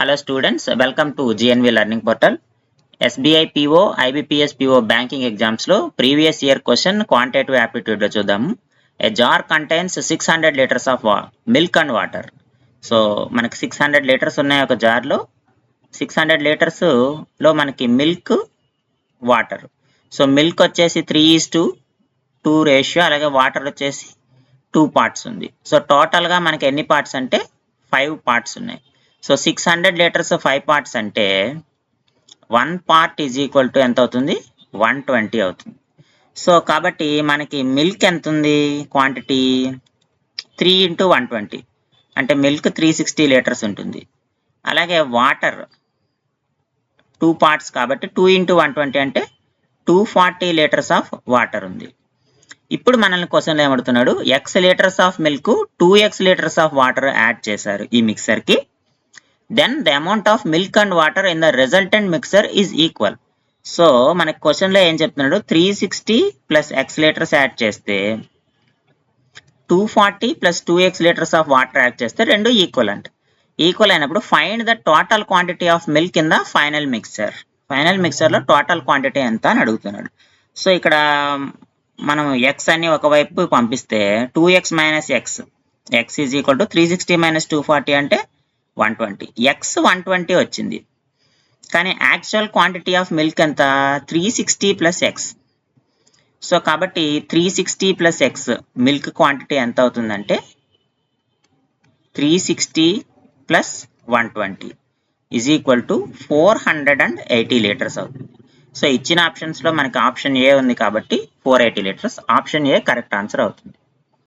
Hello students, welcome to GNV Learning Portal. SBI PO, IBPS PO banking exams లో previous year question quantitative aptitude లో చూద్దాము. A jar contains 600 liters of milk and water. So మనకి 600 litres ఉన్నాయి ఒక jar లో. 600 litres లో మనకి milk water. So milk వచ్చేసి 3:2 రేషియో, అలాగే వాటర్ వచ్చేసి 2 పార్ట్స్ ఉంది. సో టోటల్ గా మనకి ఎన్ని పార్ట్స్ అంటే 5 పార్ట్స్ ఉన్నాయి. సో 600 లీటర్స్ 5 పార్ట్స్ అంటే 1 పార్ట్ ఈజ్ ఈక్వల్ టు ఎంత అవుతుంది? 120 అవుతుంది. సో కాబట్టి మనకి మిల్క్ ఎంత ఉంది క్వాంటిటీ? 3 × 120 అంటే మిల్క్ 360 లీటర్స్ ఉంటుంది. అలాగే వాటర్ 2 పార్ట్స్ కాబట్టి 2 × 120 అంటే 240 లీటర్స్ ఆఫ్ వాటర్ ఉంది. ఇప్పుడు మనల్ని క్వశ్చన్లో ఏమడుతున్నాడు? x litres of milk 2x litres of water add చేశారు ఈ మిక్సర్ కి. Then the amount of milk and water in the resultant mixture is equal. So మనకి క్వశ్చన్లో ఏం చెప్తున్నాడు? 360 ప్లస్ x లీటర్స్ యాడ్ చేస్తే 240 plus 2x litres of water add చేస్తే రెండు ఈక్వల్ అంట. ఈక్వల్ అయినప్పుడు find the total quantity of milk in the final mixer. Final మిక్సర్లో టోటల్ క్వాంటిటీ ఎంత అని అడుగుతున్నాడు. సో ఇక్కడ మనం x అని ఒకవైపు పంపిస్తే 2x minus x, x is equal to 360 minus 240 అంటే 120. x 120 వచ్చింది, కానీ యాక్చువల్ క్వాంటిటీ ఆఫ్ మిల్క్ ఎంత? 360 ప్లస్ ఎక్స్. సో కాబట్టి 360 ప్లస్ ఎక్స్ మిల్క్ క్వాంటిటీ ఎంత అవుతుందంటే 360 plus 120 is equal to 480 litres అవుతుంది. సో ఇచ్చిన ఆప్షన్స్లో మనకి ఆప్షన్ ఏ ఉంది కాబట్టి 480 litres. Option A correct answer అవుతుంది.